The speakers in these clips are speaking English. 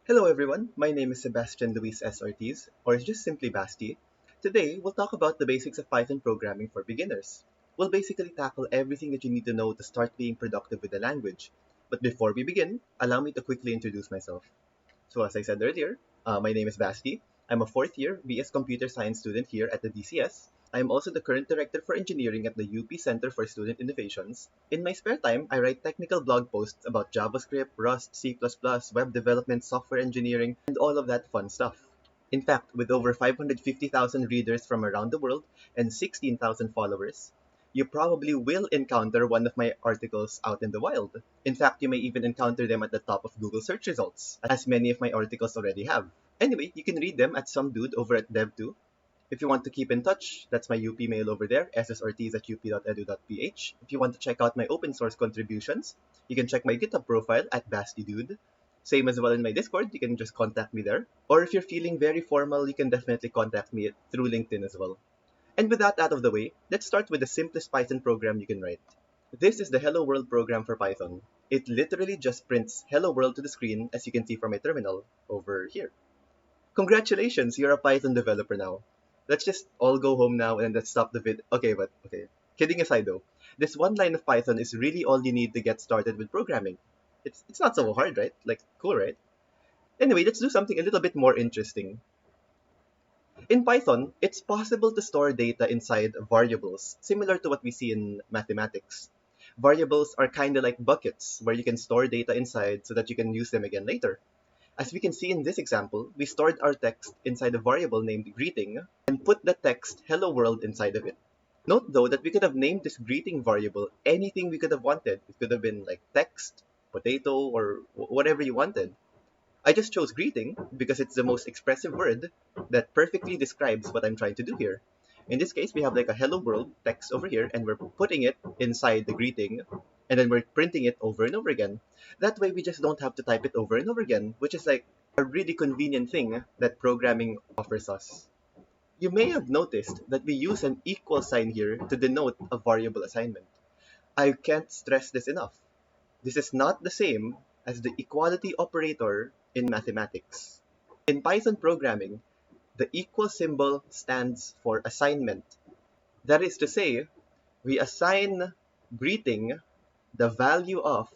Hello everyone, my name is Sebastian Luis S. Ortiz, or just simply Basti. Today, we'll talk about the basics of Python programming for beginners. We'll basically tackle everything that you need to know to start being productive with the language. But before we begin, allow me to quickly introduce myself. So as I said earlier, my name is Basti. I'm a fourth year BS Computer Science student here at the DCS. I am also the current director for engineering at the UP Center for Student Innovations. In my spare time, I write technical blog posts about JavaScript, Rust, C++, web development, software engineering, and all of that fun stuff. In fact, with over 550,000 readers from around the world and 16,000 followers, you probably will encounter one of my articles out in the wild. In fact, you may even encounter them at the top of Google search results, as many of my articles already have. Anyway, you can read them at some dude over at Dev2. If you want to keep in touch, that's my UP mail over there, ssortiz@up.edu.ph. If you want to check out my open source contributions, you can check my GitHub profile at BastiDude. Same as well in my Discord, you can just contact me there. Or if you're feeling very formal, you can definitely contact me through LinkedIn as well. And with that out of the way, let's start with the simplest Python program you can write. This is the Hello World program for Python. It literally just prints Hello World to the screen, as you can see from my terminal over here. Congratulations, you're a Python developer now. Let's just all go home now and let's stop the vid. Okay. Kidding aside though, this one line of Python is really all you need to get started with programming. It's not so hard, right? Like, cool, right? Anyway, let's do something a little bit more interesting. In Python, it's possible to store data inside variables, similar to what we see in mathematics. Variables are kind of like buckets, where you can store data inside so that you can use them again later. As we can see in this example, we stored our text inside a variable named greeting and put the text hello world inside of it. Note though that we could have named this greeting variable anything we could have wanted. It could have been like text, potato, or whatever you wanted. I just chose greeting because it's the most expressive word that perfectly describes what I'm trying to do here. In this case, we have like a hello world text over here, and we're putting it inside the greeting, and then we're printing it over and over again. That way, we just don't have to type it over and over again, which is like a really convenient thing that programming offers us. You may have noticed that we use an equal sign here to denote a variable assignment. I can't stress this enough. This is not the same as the equality operator in mathematics. In Python programming, the equal symbol stands for assignment. That is to say, we assign greeting the value of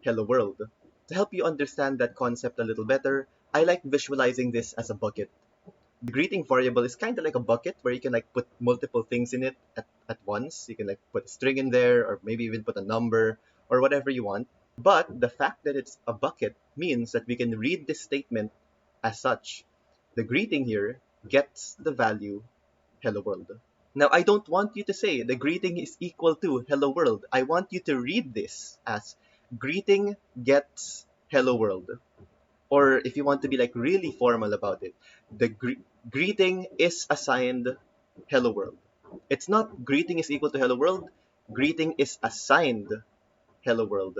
hello world. To help you understand that concept a little better, I like visualizing this as a bucket. The greeting variable is kind of like a bucket where you can like put multiple things in it at once. You can like put a string in there or maybe even put a number or whatever you want. But the fact that it's a bucket means that we can read this statement as such. The greeting here gets the value hello world. Now, I don't want you to say the greeting is equal to hello world. I want you to read this as greeting gets hello world. Or if you want to be like really formal about it, the greeting is assigned hello world. It's not greeting is equal to hello world, greeting is assigned hello world.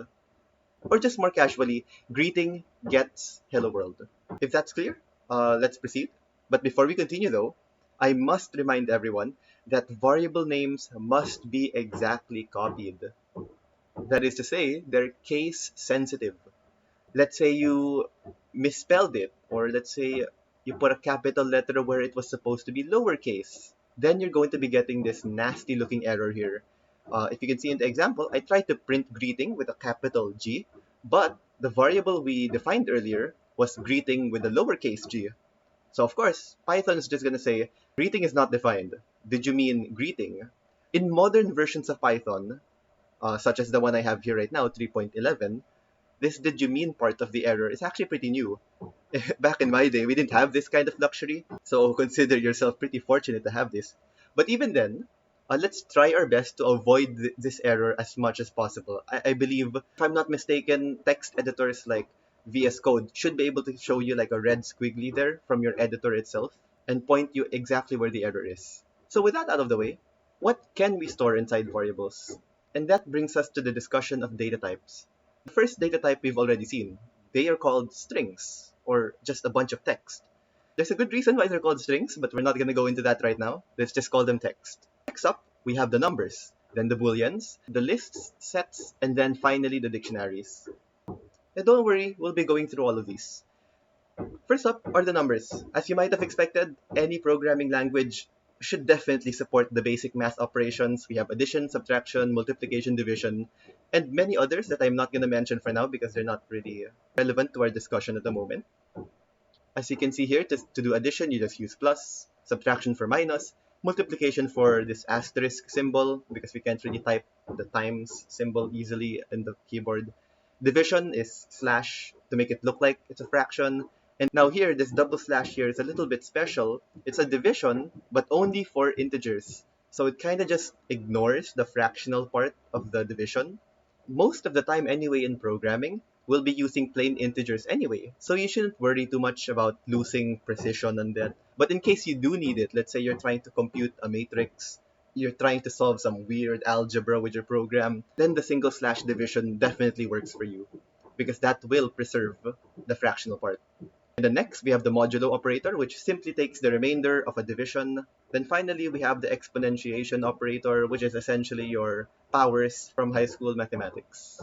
Or just more casually, greeting gets hello world. If that's clear, let's proceed. But before we continue though, I must remind everyone that variable names must be exactly copied. That is to say, they're case sensitive. Let's say you misspelled it, or let's say you put a capital letter where it was supposed to be lowercase. Then you're going to be getting this nasty looking error here. If you can see in the example, I tried to print greeting with a capital G, but the variable we defined earlier was greeting with a lowercase g. So of course, Python is just going to say, greeting is not defined. Did you mean greeting? In modern versions of Python, such as the one I have here right now, 3.11, this did you mean part of the error is actually pretty new. Back in my day, we didn't have this kind of luxury, so consider yourself pretty fortunate to have this. But even then, let's try our best to avoid this error as much as possible. I believe, if I'm not mistaken, text editors like VS Code should be able to show you like a red squiggly there from your editor itself and point you exactly where the error is. So with that out of the way, what can we store inside variables? And that brings us to the discussion of data types. The first data type we've already seen. They are called strings, or just a bunch of text. There's a good reason why they're called strings, but we're not going to go into that right now. Let's just call them text. Next up, we have the numbers, then the booleans, the lists, sets, and then finally the dictionaries. And don't worry, we'll be going through all of these. First up are the numbers. As you might have expected, any programming language should definitely support the basic math operations. We have addition, subtraction, multiplication, division, and many others that I'm not going to mention for now because they're not really relevant to our discussion at the moment. As you can see here, to do addition, you just use plus, subtraction for minus, multiplication for this asterisk symbol because we can't really type the times symbol easily in the keyboard. Division is slash to make it look like it's a fraction. And now here, this double slash here is a little bit special. It's a division, but only for integers. So it kind of just ignores the fractional part of the division. Most of the time anyway in programming, we'll be using plain integers anyway, so you shouldn't worry too much about losing precision on that. But in case you do need it, let's say you're trying to compute a matrix, you're trying to solve some weird algebra with your program, then the single slash division definitely works for you because that will preserve the fractional part. And then next, we have the modulo operator, which simply takes the remainder of a division. Then finally, we have the exponentiation operator, which is essentially your powers from high school mathematics.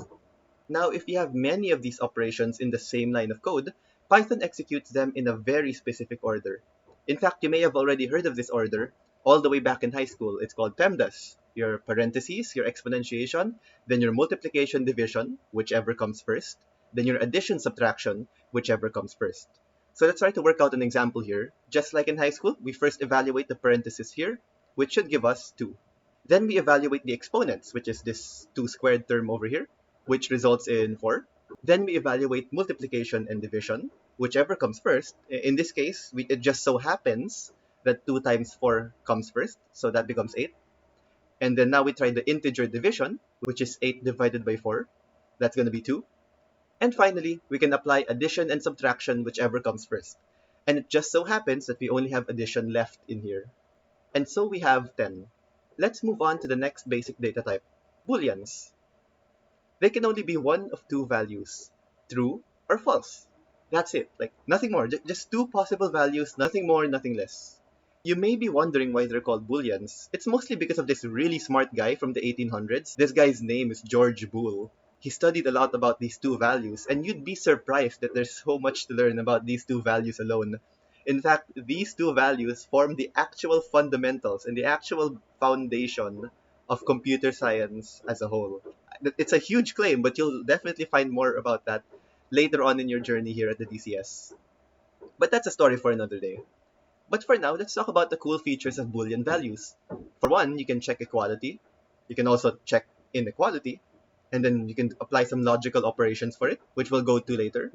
Now, if you have many of these operations in the same line of code, Python executes them in a very specific order. In fact, you may have already heard of this order all the way back in high school. It's called PEMDAS. Your parentheses, your exponentiation, then your multiplication division, whichever comes first, then your addition subtraction, whichever comes first. So let's try to work out an example here. Just like in high school, we first evaluate the parentheses here, which should give us 2. Then we evaluate the exponents, which is this 2 squared term over here, which results in 4. Then we evaluate multiplication and division, whichever comes first. In this case, it just so happens that 2 times 4 comes first, so that becomes 8. And then now we try the integer division, which is 8 divided by 4. That's going to be 2. And finally, we can apply addition and subtraction, whichever comes first. And it just so happens that we only have addition left in here. And so we have 10. Let's move on to the next basic data type, booleans. They can only be one of two values, true or false. That's it, like nothing more, just two possible values, nothing more, nothing less. You may be wondering why they're called booleans. It's mostly because of this really smart guy from the 1800s. This guy's name is George Boole. He studied a lot about these two values, and you'd be surprised that there's so much to learn about these two values alone. In fact, these two values form the actual fundamentals and the actual foundation of computer science as a whole. It's a huge claim, but you'll definitely find more about that later on in your journey here at the DCS. But that's a story for another day. But for now, let's talk about the cool features of Boolean values. For one, you can check equality. You can also check inequality. And then you can apply some logical operations for it, which we'll go to later.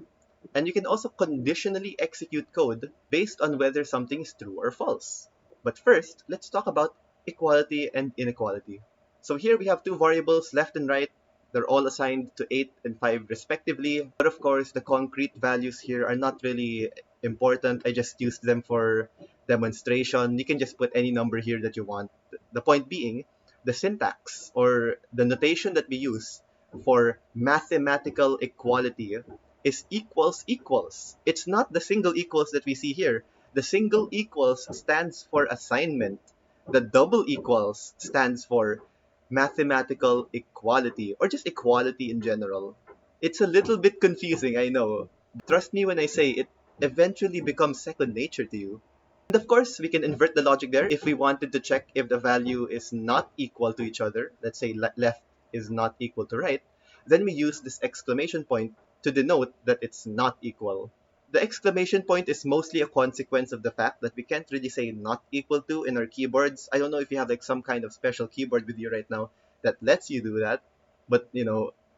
And you can also conditionally execute code based on whether something is true or false. But first, let's talk about equality and inequality. So here we have two variables, left and right. They're all assigned to 8 and 5 respectively. But of course, the concrete values here are not really important. I just used them for demonstration. You can just put any number here that you want. The point being, the syntax or the notation that we use for mathematical equality is equals equals. It's not the single equals that we see here. The single equals stands for assignment. The double equals stands for mathematical equality or just equality in general. It's a little bit confusing, I know. Trust me when I say it eventually becomes second nature to you. And of course, we can invert the logic there if we wanted to check if the value is not equal to each other. Let's say left is not equal to right. Then we use this exclamation point to denote that it's not equal. The exclamation point is mostly a consequence of the fact that we can't really say not equal to in our keyboards. I don't know if you have like some kind of special keyboard with you right now that lets you do that, but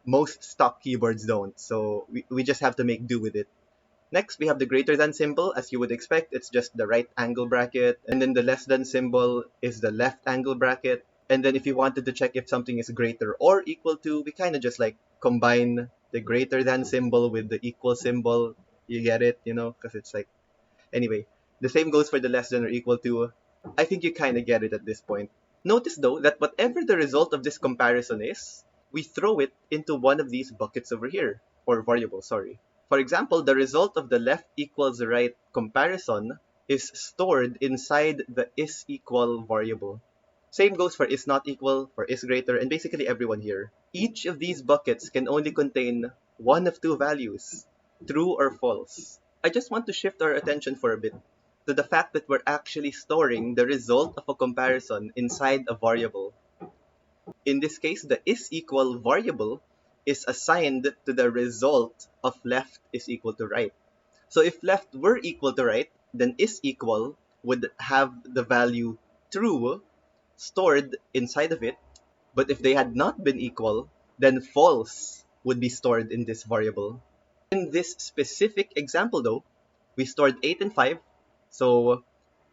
most stock keyboards don't, so we just have to make do with it. Next, we have the greater than symbol. As you would expect, it's just the right angle bracket. And then the less than symbol is the left angle bracket. And then if you wanted to check if something is greater or equal to, we kind of just like combine the greater than symbol with the equal symbol. You get it, because it's like, anyway, the same goes for the less than or equal to. I think you kind of get it at this point. Notice though that whatever the result of this comparison is, we throw it into one of these buckets over here, or variables, sorry. For example, the result of the left equals right comparison is stored inside the is equal variable. Same goes for is not equal, for is greater, and basically everyone here. Each of these buckets can only contain one of two values, true or false. I just want to shift our attention for a bit to the fact that we're actually storing the result of a comparison inside a variable. In this case, the is equal variable is assigned to the result of left is equal to right. So if left were equal to right, then is equal would have the value true stored inside of it. But if they had not been equal, then false would be stored in this variable. In this specific example though, we stored 8 and 5, so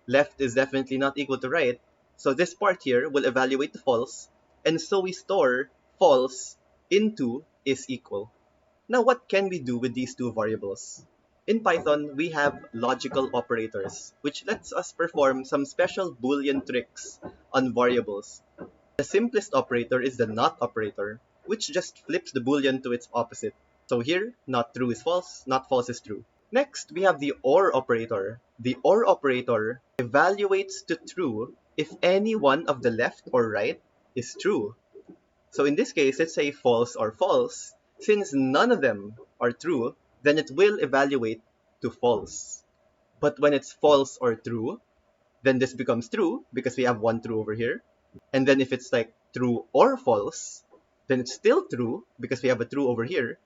left is definitely not equal to right. So this part here will evaluate to false, and so we store false into is equal. Now what can we do with these two variables? In Python, we have logical operators, which lets us perform some special Boolean tricks on variables. The simplest operator is the not operator, which just flips the Boolean to its opposite. So here, not true is false, not false is true. Next, we have the OR operator. The OR operator evaluates to true if any one of the left or right is true. So in this case, let's say false or false. Since none of them are true, then it will evaluate to false. But when it's false or true, then this becomes true because we have one true over here. And then if it's like true or false, then it's still true because we have a true over here.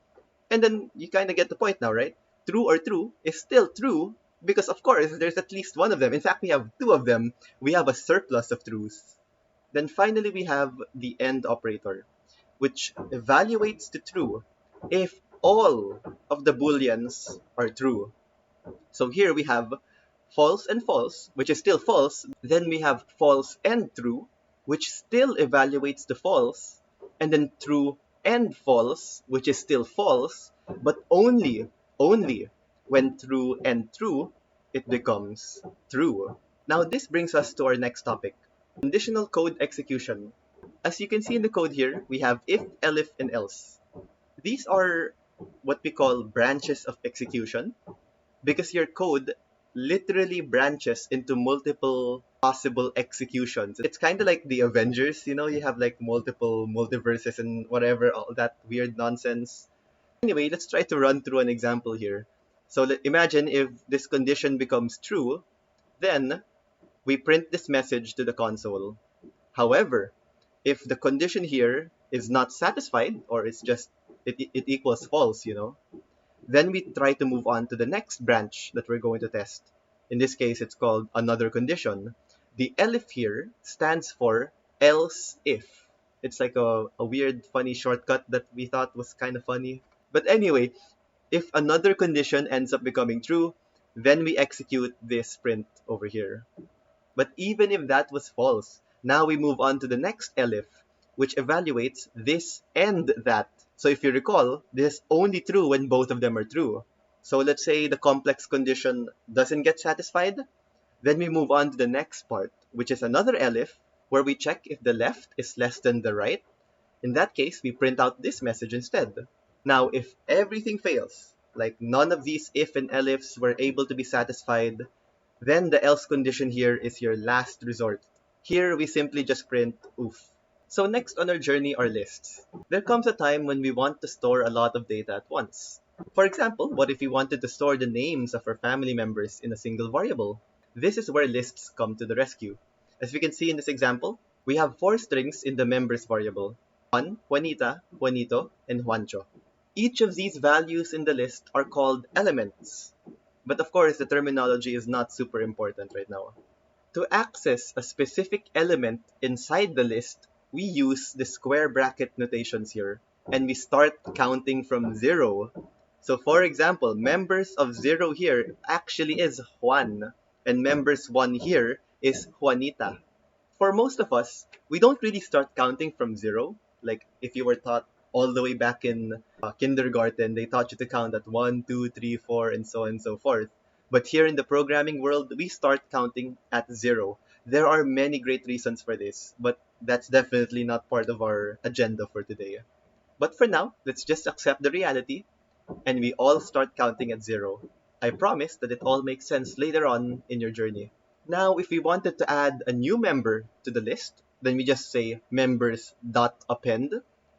And then you kind of get the point now, right? True or true is still true because, of course, there's at least one of them. In fact, we have two of them. We have a surplus of truths. Then finally, we have the AND operator, which evaluates to true if all of the booleans are true. So here we have false and false, which is still false. Then we have false and true, which still evaluates to false. And then true and false, which is still false, but only when true and true, it becomes true. Now this brings us to our next topic, conditional code execution. As you can see in the code here, we have if, elif, and else. These are what we call branches of execution because your code literally branches into multiple possible executions. It's kind of like the Avengers, you have like multiple multiverses and whatever, all that weird nonsense. Anyway, let's try to run through an example here. So imagine if this condition becomes true, then we print this message to the console. However, if the condition here is not satisfied, or it's just it equals false, then we try to move on to the next branch that we're going to test. In this case, it's called another condition. The elif here stands for else if. It's like a weird, funny shortcut that we thought was kind of funny. But anyway, if another condition ends up becoming true, then we execute this print over here. But even if that was false, now we move on to the next elif, which evaluates this and that. So if you recall, this is only true when both of them are true. So let's say the complex condition doesn't get satisfied, then we move on to the next part, which is another elif, where we check if the left is less than the right. In that case, we print out this message instead. Now, if everything fails, like none of these if and elifs were able to be satisfied, then the else condition here is your last resort. Here, we simply just print oof. So next on our journey are lists. There comes a time when we want to store a lot of data at once. For example, what if we wanted to store the names of our family members in a single variable? This is where lists come to the rescue. As we can see in this example, we have 4 strings in the members variable: Juan, Juanita, Juanito, and Juancho. Each of these values in the list are called elements. But of course, the terminology is not super important right now. To access a specific element inside the list, we use the square bracket notations here, and we start counting from 0. So for example, members of 0 here actually is Juan, and members 1 here is Juanita. For most of us, we don't really start counting from 0. Like if you were taught all the way back in kindergarten, they taught you to count at 1, 2, 3, 4, and so on and so forth. But here in the programming world, we start counting at 0. There are many great reasons for this, but that's definitely not part of our agenda for today. But for now, let's just accept the reality, and we all start counting at 0. I promise that it all makes sense later on in your journey. Now, if we wanted to add a new member to the list, then we just say members.append,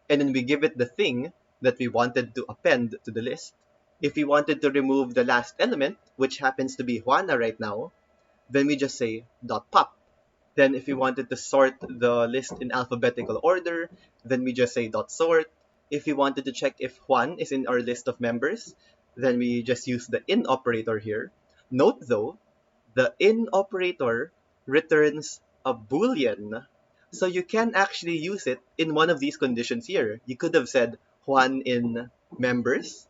and then we give it the thing that we wanted to append to the list. If we wanted to remove the last element, which happens to be Juana right now, then we just say dot pop. Then if we wanted to sort the list in alphabetical order, then we just say dot sort. If we wanted to check if Juan is in our list of members, then we just use the in operator here. Note though, the in operator returns a boolean. So you can actually use it in one of these conditions here. You could have said Juan in members,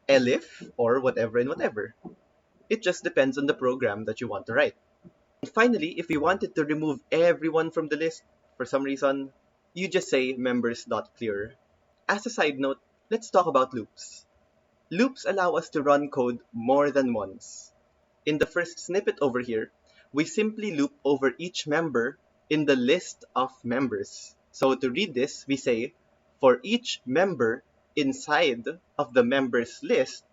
elif, or whatever and whatever. It just depends on the program that you want to write. And finally, if we wanted to remove everyone from the list for some reason, you just say members.clear. As a side note, let's talk about loops. Loops allow us to run code more than once. In the first snippet over here, we simply loop over each member in the list of members. So to read this, we say, for each member inside of the members list,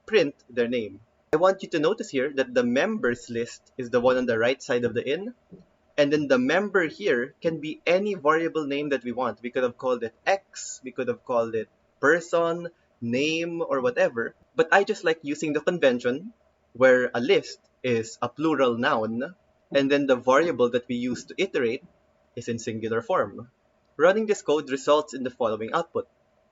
print their name. I want you to notice here that the members list is the one on the right side of the in, and then the member here can be any variable name that we want. We could have called it X, we could have called it person, name, or whatever. But I just like using the convention where a list is a plural noun, and then the variable that we use to iterate is in singular form. Running this code results in the following output.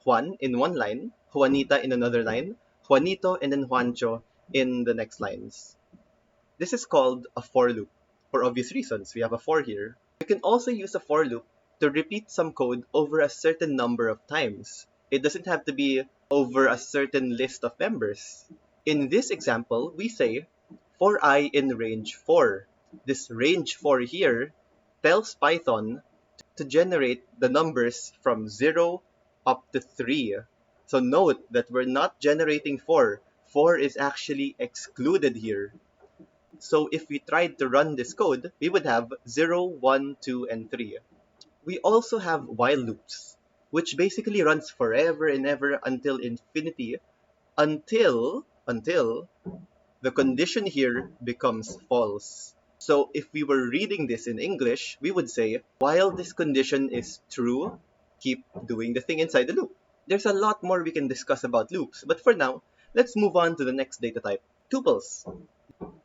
Juan in one line, Juanita in another line, Juanito, and then Juancho in the next lines. This is called a for loop. For obvious reasons, we have a for here. You can also use a for loop to repeat some code over a certain number of times. It doesn't have to be over a certain list of members. In this example, we say for I in range 4. This range 4 here tells Python to generate the numbers from 0 up to 3. So note that we're not generating 4. 4 is actually excluded here. So if we tried to run this code, we would have 0, 1, 2, and 3. We also have while loops, which basically runs forever and ever until infinity, until the condition here becomes false. So if we were reading this in English, we would say, while this condition is true, keep doing the thing inside the loop. There's a lot more we can discuss about loops, but for now, let's move on to the next data type, tuples.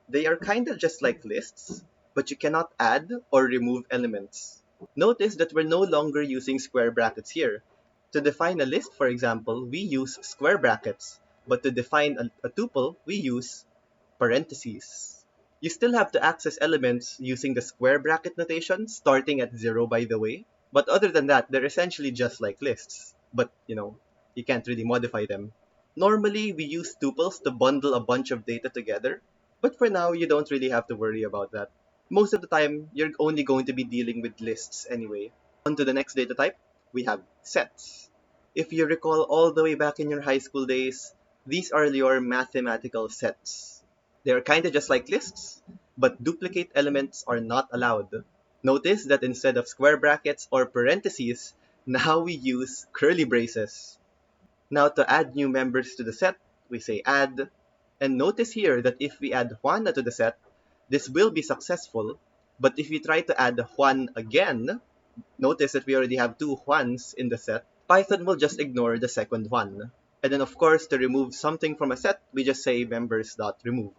They are kind of just like lists, but you cannot add or remove elements. Notice that we're no longer using square brackets here. To define a list, for example, we use square brackets, but to define a tuple, we use parentheses. You still have to access elements using the square bracket notation, starting at 0 by the way, but other than that, they're essentially just like lists. But, you can't really modify them. Normally, we use tuples to bundle a bunch of data together, but for now, you don't really have to worry about that. Most of the time, you're only going to be dealing with lists anyway. On to the next data type, we have sets. If you recall all the way back in your high school days, these are your mathematical sets. They're kind of just like lists, but duplicate elements are not allowed. Notice that instead of square brackets or parentheses, now we use curly braces. Now to add new members to the set, we say add. And notice here that if we add Juana to the set, this will be successful. But if we try to add Juan again, notice that we already have 2 Juans in the set, Python will just ignore the second Juan. And then of course, to remove something from a set, we just say members.remove.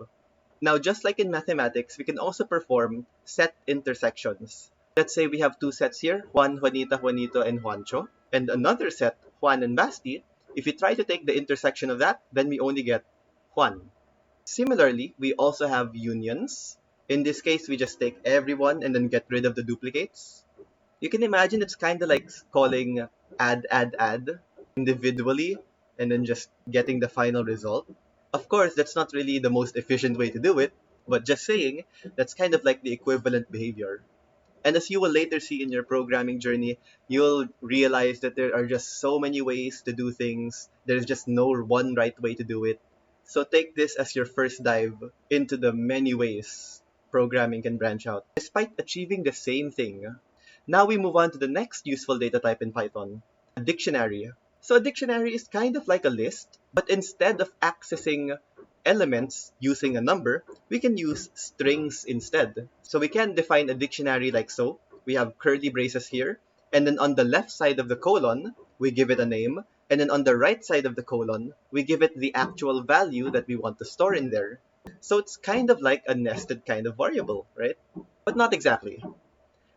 Now, just like in mathematics, we can also perform set intersections. Let's say we have 2 sets here, Juan, Juanita, Juanito, and Juancho, and another set, Juan and Basti. If we try to take the intersection of that, then we only get Juan. Similarly, we also have unions. In this case, we just take everyone and then get rid of the duplicates. You can imagine it's kind of like calling add individually and then just getting the final result. Of course, that's not really the most efficient way to do it, but just saying, that's kind of like the equivalent behavior. And as you will later see in your programming journey, you'll realize that there are just so many ways to do things. There's just no one right way to do it. So take this as your first dive into the many ways programming can branch out, despite achieving the same thing. Now we move on to the next useful data type in Python, a dictionary. So a dictionary is kind of like a list, but instead of accessing elements using a number, we can use strings instead. So we can define a dictionary like so. We have curly braces here, and then on the left side of the colon, we give it a name. And then on the right side of the colon, we give it the actual value that we want to store in there. So it's kind of like a nested kind of variable, right? But not exactly.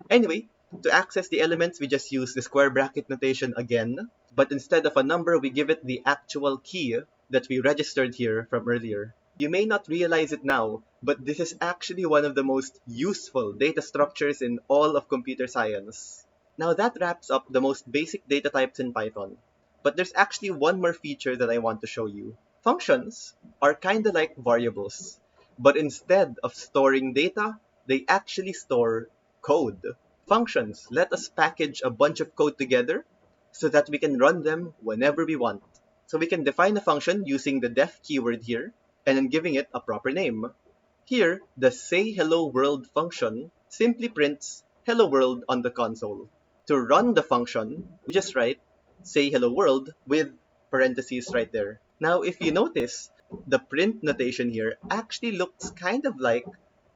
Anyway, to access the elements, we just use the square bracket notation again, but instead of a number, we give it the actual key that we registered here from earlier. You may not realize it now, but this is actually one of the most useful data structures in all of computer science. Now that wraps up the most basic data types in Python. But there's actually one more feature that I want to show you. Functions are kind of like variables, but instead of storing data, they actually store code. Functions let us package a bunch of code together so that we can run them whenever we want. So we can define a function using the def keyword here and then giving it a proper name. Here, the say hello world function simply prints hello world on the console. To run the function, we just write say hello world with parentheses right there. Now, if you notice, the print notation here actually looks kind of like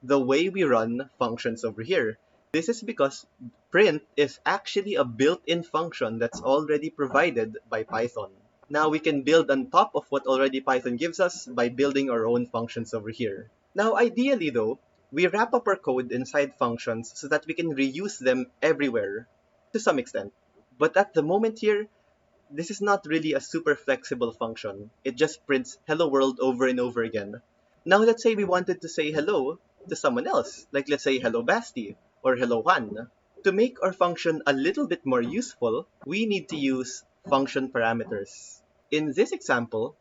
the way we run functions over here. This is because print is actually a built-in function that's already provided by Python. Now we can build on top of what already Python gives us by building our own functions over here. Now ideally though, we wrap up our code inside functions so that we can reuse them everywhere, to some extent. But at the moment here, this is not really a super flexible function. It just prints hello world over and over again. Now let's say we wanted to say hello to someone else, like let's say hello Basti or hello Juan. To make our function a little bit more useful, we need to use function parameters. In this example,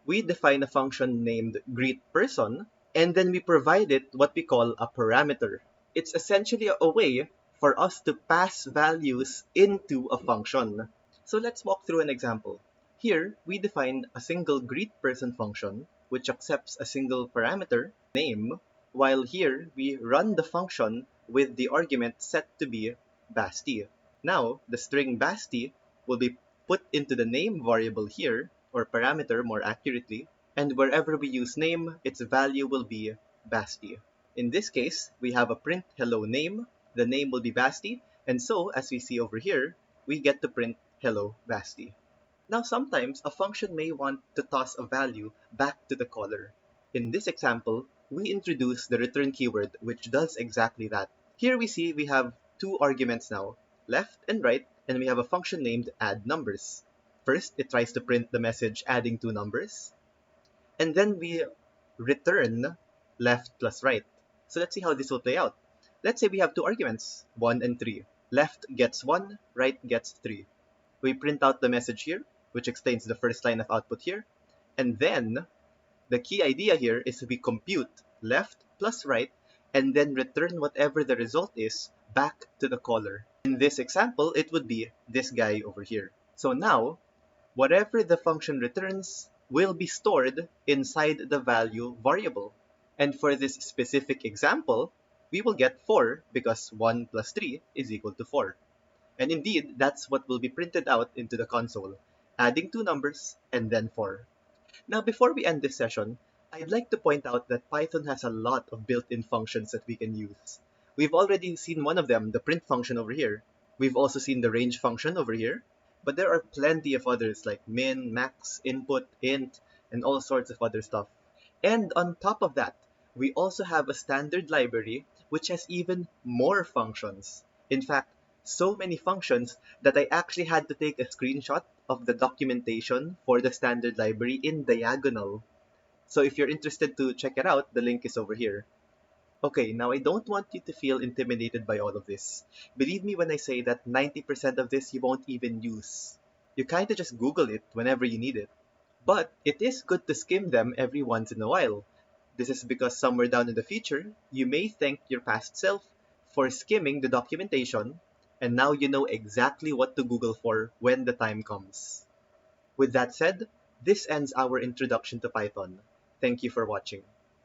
we define a function named greetPerson, and then we provide it what we call a parameter. It's essentially a way for us to pass values into a function. So let's walk through an example. Here, we define a single greetPerson function, which accepts a single parameter, name, while here we run the function with the argument set to be Basti. Now, the string Basti will be put into the name variable here, or parameter more accurately, and wherever we use name, its value will be Basti. In this case, we have a print hello name, the name will be Basti, and so, as we see over here, we get to print hello Basti. Now sometimes a function may want to toss a value back to the caller. In this example, we introduce the return keyword which does exactly that. Here we see we have two arguments now, left and right, and we have a function named addNumbers. First, it tries to print the message adding two numbers, and then we return left plus right. So let's see how this will play out. Let's say we have two arguments, 1 and 3. Left gets 1, right gets 3. We print out the message here, which explains the first line of output here. And then, the key idea here is we compute left plus right, and then return whatever the result is back to the caller. In this example, it would be this guy over here. So now, whatever the function returns will be stored inside the value variable. And for this specific example, we will get 4 because 1 plus 3 is equal to 4. And indeed, that's what will be printed out into the console, adding two numbers and then 4. Now, before we end this session, I'd like to point out that Python has a lot of built-in functions that we can use. We've already seen one of them, the print function over here. We've also seen the range function over here. But there are plenty of others like min, max, input, int, and all sorts of other stuff. And on top of that, we also have a standard library which has even more functions. In fact, so many functions that I actually had to take a screenshot of the documentation for the standard library in diagonal. So if you're interested to check it out, the link is over here. Okay, now I don't want you to feel intimidated by all of this. Believe me when I say that 90% of this you won't even use. You kinda just Google it whenever you need it. But it is good to skim them every once in a while. This is because somewhere down in the future, you may thank your past self for skimming the documentation, and now you know exactly what to Google for when the time comes. With that said, this ends our introduction to Python. Thank you for watching.